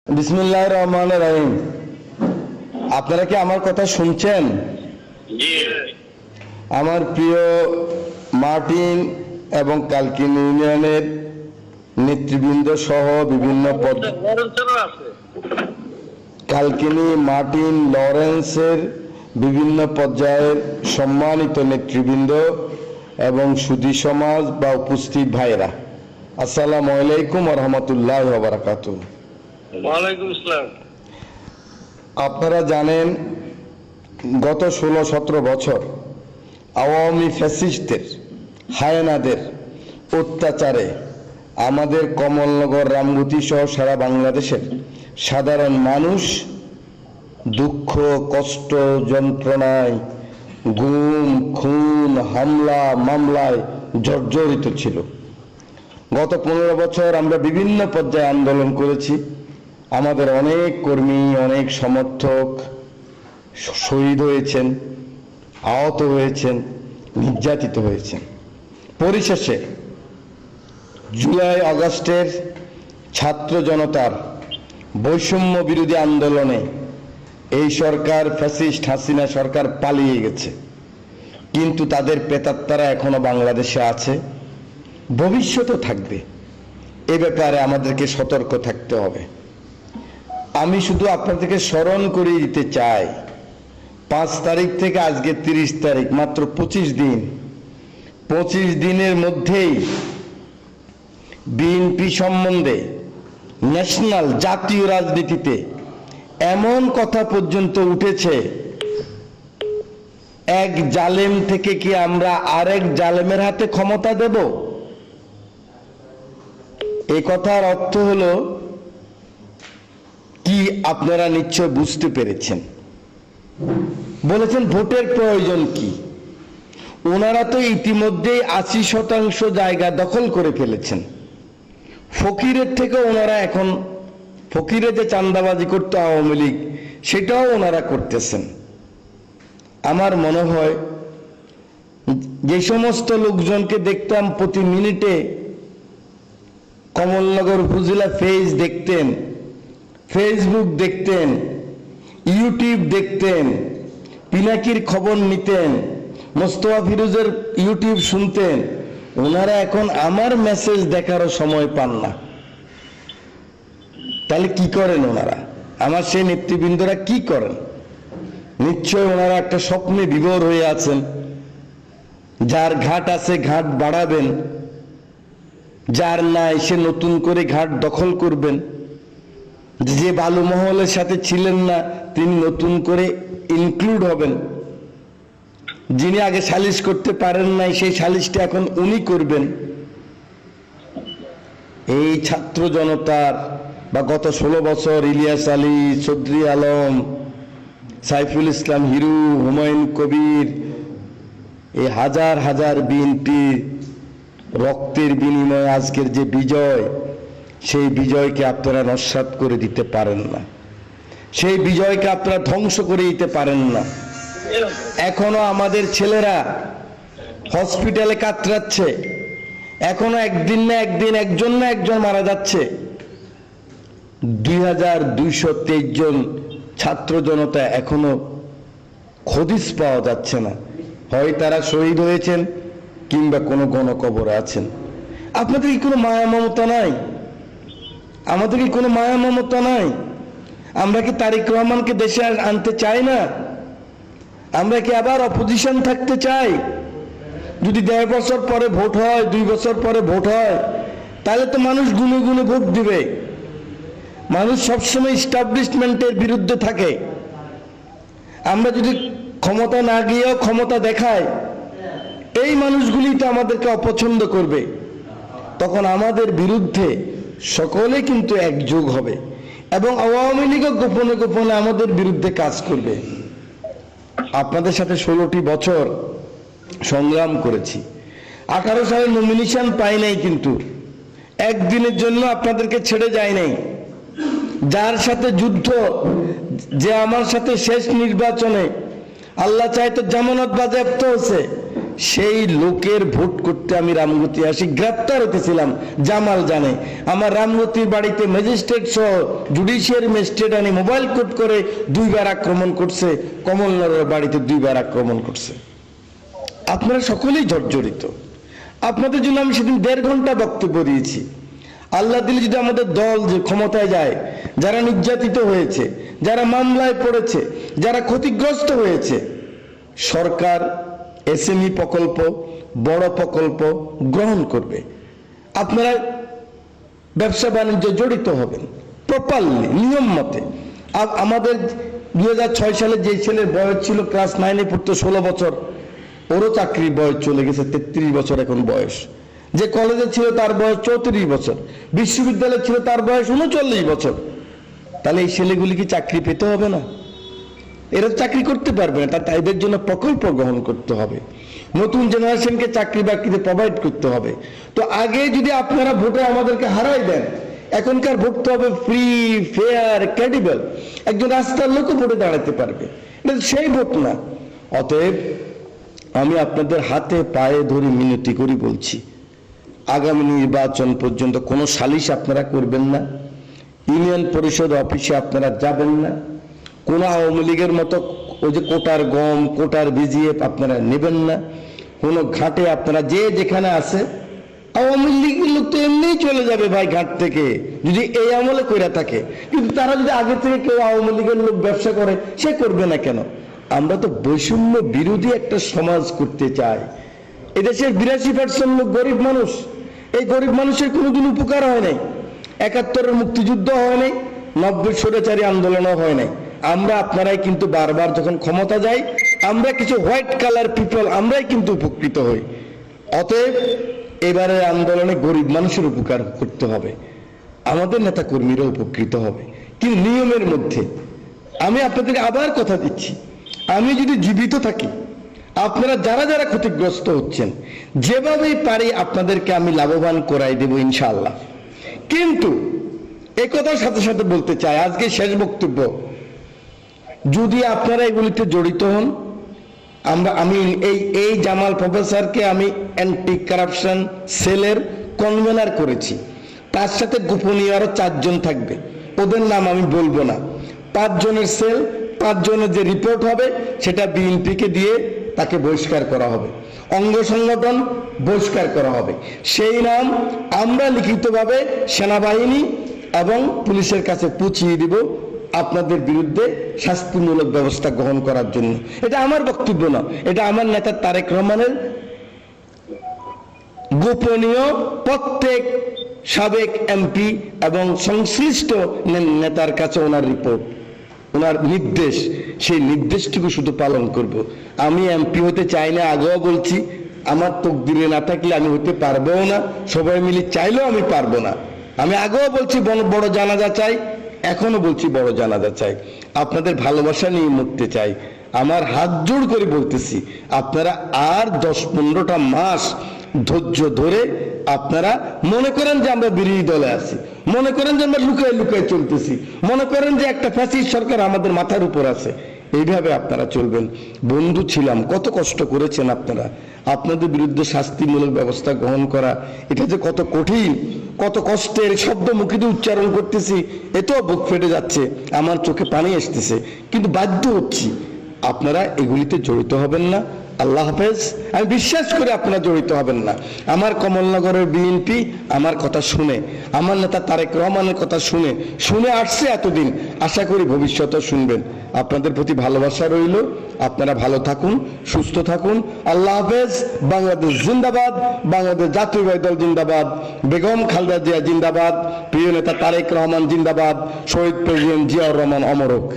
বিসমিল্লাহির রহমানির রহিম। আপনারা কি আমার কথা শুনছেন? আমার প্রিয় মার্টিন এবং কালকিনি ইউনিয়নের নেতৃবৃন্দ সহ বিভিন্ন কালকিনি মার্টিন লরেন্সের বিভিন্ন পর্যায়ের সম্মানিত নেতৃবৃন্দ এবং সুধী সমাজ বা উপস্থিত ভাইরা, আসসালামু আলাইকুম ওয়া রাহমাতুল্লাহি ওয়া বারাকাতুহু। ওয়ালাইকুম আসসালাম। আপনারা জানেন, গত 16-17 বছর আওয়ামী ফ্যাসিস্টদের, হায়নাদের অত্যাচারে আমাদের কমলনগর, রামগতি সহ সারা বাংলাদেশের সাধারণ মানুষ দুঃখ, কষ্ট, যন্ত্রণায়, গুম, খুন, হামলা, মামলায় জর্জরিত ছিল। গত 15 বছর আমরা বিভিন্ন পর্যায়ে আন্দোলন করেছি। আমাদের অনেক কর্মী, অনেক সমর্থক শহীদ হয়েছেন, আহত হয়েছেন, নির্যাতিত হয়েছেন। পরিশেষে জুলাই আগস্টের ছাত্র জনতার বৈষম্য বিরোধী আন্দোলনে এই সরকার, ফ্যাসিস্ট হাসিনা সরকার পালিয়ে গেছে, কিন্তু তাদের প্রেতাত্মারা এখনো বাংলাদেশে আছে, ভবিষ্যতে থাকবে। এ ব্যাপারে আমাদেরকে সতর্ক থাকতে হবে। আমি শুধু আপনাদেরকে স্মরণ করিয়ে দিতে চাই, 5 তারিখ থেকে আজকে 30 তারিখ, মাত্র 25 দিন। 25 দিনের মধ্যেই বিএনপি সম্বন্ধে ন্যাশনাল, জাতীয় রাজনীতিতে এমন কথা পর্যন্ত উঠেছে, এক জালেম থেকে কি আমরা আরেক জালেমের হাতে ক্ষমতা দেব? এই কথার অর্থ হলো কি আপনারা নিশ্চয় বুঝতে পেরেছেন। বলেছেন ভোটের প্রয়োজন কি? ওনারা তো ইতিমধ্যেই 80% জায়গা দখল করে ফেলেছেন। ফকিরের থেকে ওনারা এখন, ফকিরে যে চাঁদাবাজি করতো আওয়ামী লীগ, সেটাও ওনারা করতেছেন। আমার মনে হয় যে সমস্ত লোকজনকে দেখতাম প্রতি মিনিটে কমলনগর উপজেলা পেজ দেখতেন, ফেসবুক দেখতেন, ইউটিউব দেখতেন, পিনাকির খবর নিতেন, মোস্তফা ফিরোজের ইউটিউব শুনতেন, ওনারা এখন আমার মেসেজ দেখারও সময় পান না। তাহলে কি করেন ওনারা? আমার সেই নেতৃবৃন্দরা কি করেন? নিশ্চয় ওনারা একটা স্বপ্নে বিভোর হয়ে আছেন। যার ঘাট আছে ঘাট বাড়াবেন, যার নাই সে নতুন করে ঘাট দখল করবেন। যে বালু মহলের সাথে ছিলেন না তিনি নতুন করে ইনক্লুড হবেন। যিনি আগে সালিশ করতে পারেন নাই সেই সালিশটা এখন উনি করবেন। এই ছাত্র জনতার বা গত 16 বছর ইলিয়াস আলী, চৌধুরী আলম, সাইফুল ইসলাম হিরু, হুমায়ুন কবির, এই হাজার হাজার বিএনপি রক্তের বিনিময়ে আজকের যে বিজয়, সেই বিজয়কে আপনারা নস্যাৎ করে দিতে পারেন না, সেই বিজয়কে আপনারা ধ্বংস করে দিতে পারেন না। এখনো আমাদের ছেলেরা হসপিটালে কাতরাচ্ছে, এখনো একদিন না একদিন একজন না একজন মারা যাচ্ছে। 2223 জন ছাত্র জনতা এখনো হদিস পাওয়া যাচ্ছে না। হয় তারা শহীদ হয়েছেন কিংবা কোনো গণকবরে আছেন। আপনাদের কি কোনো মায়া মমতা নাই? আমাদের কি কোনো মায়া মমতা নাই? আমরা কি তারেক রহমানকে দেশে আনতে চাই না? আমরা কি আবার অপোজিশন থাকতে চাই? যদি 1.5 বছর পরে ভোট হয়, 2 বছর পরে ভোট হয়, তাহলে তো মানুষ গুনে গুনে ভোট দিবে। মানুষ সবসময় ইস্টাবলিশমেন্টের বিরুদ্ধে থাকে। আমরা যদি ক্ষমতা না গিয়েও ক্ষমতা দেখাই, এই মানুষগুলি তো আমাদেরকে অপছন্দ করবে। তখন আমাদের বিরুদ্ধে সকলে কিন্তু একযোগ হবে এবং আওয়ামী লীগও গোপনে গোপনে আমাদের বিরুদ্ধে কাজ করবে। আপনাদের সাথে 16টি বছর সংগ্রাম করেছি। 18 সালে নমিনেশন পাই নাই, কিন্তু একদিনের জন্য আপনাদেরকে ছেড়ে যায় নাই। যার সাথে যুদ্ধ, যে আমার সাথে শেষ নির্বাচনে আল্লাহ চাইতো জামানত বাজেয়াপ্ত হয়েছে, সেই লোকের ভোট করতে আমি রামগতি আসি, গ্রেপ্তার হতেছিলাম, জামাল জানে। আমার রামগতির বাড়িতে ম্যাজিস্ট্রেট সহ জুডিশিয়ারি ম্যাজিস্ট্রেট আনি মোবাইল কোর্ট করে 2 বার আক্রমণ করছে, কমলনগরের বাড়িতে 2 বার আক্রমণ করছে। আপনারা সকলেই জর্জরিত। আপনাদের জন্য আমি সেদিন 1.5 ঘন্টা বক্তব্য দিয়েছি। আল্লাহ দিলে যদি আমাদের দল যে ক্ষমতায় যায়, যারা নির্যাতিত হয়েছে, যারা মামলায় পড়েছে, যারা ক্ষতিগ্রস্ত হয়েছে, সরকার এসএমই প্রকল্প, বড় প্রকল্প গ্রহণ করবে। আপনারা ব্যবসা বাণিজ্য জড়িত হবেন প্রপারলি, নিয়ম মতে। আমাদের 2006 সালে যে ছেলের বয়স ছিল ক্লাস 9-এ পড়তো, 16 বছর, ওরও চাকরির বয়স চলে গেছে, 33 বছর এখন বয়স। যে কলেজে ছিল তার বয়স 34 বছর, বিশ্ববিদ্যালয়ে ছিল তার বয়স 39 বছর। তাহলে এই ছেলেগুলি কি চাকরি পেতে হবে না? এরা চাকরি করতে পারবে না, তাদের জন্য প্রকল্প গ্রহণ করতে হবে, নতুন জেনারেশনকে চাকরি বাকরিতে প্রোভাইড করতে হবে। তো আগে যদি আপনারা ভোটে আমাদেরকে হারাই দেন, এখনকার ভোট তো হবে ফ্রি, ফেয়ার, ক্রেডিবল। একজন রাস্তার লোকও ভোটে দাঁড়াতে পারবে, এটা সেই ভোট না। অতএব আমি আপনাদের হাতে পায়ে ধরে মিনতি করি বলছি, আগামী নির্বাচন পর্যন্ত কোনো সালিশ আপনারা করবেন না, ইউনিয়ন পরিষদ অফিসে আপনারা যাবেন না, কোন আওয়ামী লীগের মতো ওই যে কোটার গম, কোটার বিজিএফ আপনারা নেবেন না, কোনো ঘাটে আপনারা যে যেখানে আছে, আওয়ামী লীগের লোক তো এমনিই চলে যাবে ভাই ঘাট থেকে, যদি এই আমলে করে থাকে। কিন্তু তারা যদি আগে থেকে কেউ আওয়ামী লীগের লোক ব্যবসা করে, সে করবে না কেন? আমরা তো বৈষম্য বিরোধী একটা সমাজ করতে চাই। এদেশের 82% লোক গরিব মানুষ। এই গরিব মানুষের কোনোদিন উপকার হয় নাই। 71-এর মুক্তিযুদ্ধ হয় নাই, 90 স্বৈরাচারী আন্দোলনও হয় নাই। আমরা আপনারাই কিন্তু বারবার যখন ক্ষমতা যাই, আমরা কিছু হোয়াইট কালার পিপল আমরাই কিন্তু উপকৃত হই। অতএব এবারের আন্দোলনে গরিব মানুষের উপকার করতে হবে, আমাদের নেতা কর্মীরা উপকৃত হবে, কিন্তু নিয়মের মধ্যে। আমি আপনাদেরকে আবার কথা দিচ্ছি, আমি যদি জীবিত থাকি, আপনারা যারা যারা ক্ষতিগ্রস্ত হচ্ছেন, যেভাবেই পারি আপনাদেরকে আমি লাভবান করাই দেব ইনশাআল্লাহ। কিন্তু এই কথার সাথে সাথে বলতে চাই, আজকে শেষ বক্তব্য, যদি আপনারা এগুলিতে জড়িত হন, আমি এই জামাল প্রফেসরকে আমি অ্যান্টি কারাপশন সেলের কনভেনার করেছি। তার সাথে গোপনীয় আরো 4 জন থাকবে, ওদের নাম আমি বলবো না। 5 জনের সেল, 5 জনের যে রিপোর্ট হবে সেটা বিএনপিকে দিয়ে তাকে বহিষ্কার করা হবে, অঙ্গ সংগঠন বহিষ্কার করা হবে। সেই নাম আমরা লিখিতভাবে সেনাবাহিনী এবং পুলিশের কাছে পৌঁছিয়ে দিব আপনাদের বিরুদ্ধে শাস্তিমূলক ব্যবস্থা গ্রহণ করার জন্য। এটা আমার বক্তব্য না, এটা আমার নেতা তারেক রহমানের গোপনীয় প্রত্যেক সাবেক এমপি এবং সংশ্লিষ্ট নেতার কাছে ওনার রিপোর্ট, ওনার নির্দেশ, সেই নির্দেশটুকু শুধু পালন করব। আমি এমপি হতে চাই না, আগেও বলছি, আমার তকদিরে না থাকলে আমি হতে পারবো না, সবাই মিলে চাইলেও আমি পারবো না। আমি আগেও বলছি বড় জানাজা চাই, এখনো বলছি বড় জানাজা চাই, আপনাদের ভালোবাসা নিয়ে মরতে চাই। আমার হাত জোড় করে বলতেছি, আপনারা আর 10-15টা মাস ধৈর্য ধরে আপনারা মনে করেন যে আমরা বিরোধী দলে আছি, মনে করেন যে আমরা লুকায় লুকায় চলতেছি, মনে করেন যে একটা ফ্যাসিস্ট সরকার আমাদের মাথার উপর আছে, এইভাবে আপনারা চলবেন। বন্ধু ছিলাম, কত কষ্ট করেছেন আপনারা, আপনাদের বিরুদ্ধে শাস্তিমূলক ব্যবস্থা গ্রহণ করা এটা যে কত কঠিন, কত কষ্টের, শব্দ মুখে দিয়ে উচ্চারণ করতেছি, এতেও বুক ফেটে যাচ্ছে, আমার চোখে পানি আসতেছে, কিন্তু বাধ্য হচ্ছি। আপনারা এগুলিতে জড়িত হবেন না। আল্লাহ হাফেজ। আমি বিশ্বাস করি আপনারা জড়িত হবেন না। আমার কমলনগরের বিএনপি আমার কথা শুনে, আমার নেতা তারেক রহমানের কথা শুনে শুনে আসছে এতদিন, আশা করি ভবিষ্যতেও শুনবেন। আপনাদের প্রতি ভালোবাসা রইল। আপনারা ভালো থাকুন, সুস্থ থাকুন। আল্লাহ হাফেজ। বাংলাদেশ জিন্দাবাদ, বাংলাদেশ জাতীয়তাবাদী দল জিন্দাবাদ, বেগম খালেদা জিয়া জিন্দাবাদ, প্রিয় নেতা তারেক রহমান জিন্দাবাদ, শহীদ প্রেসিডেন্ট জিয়াউর রহমান অমর হোক।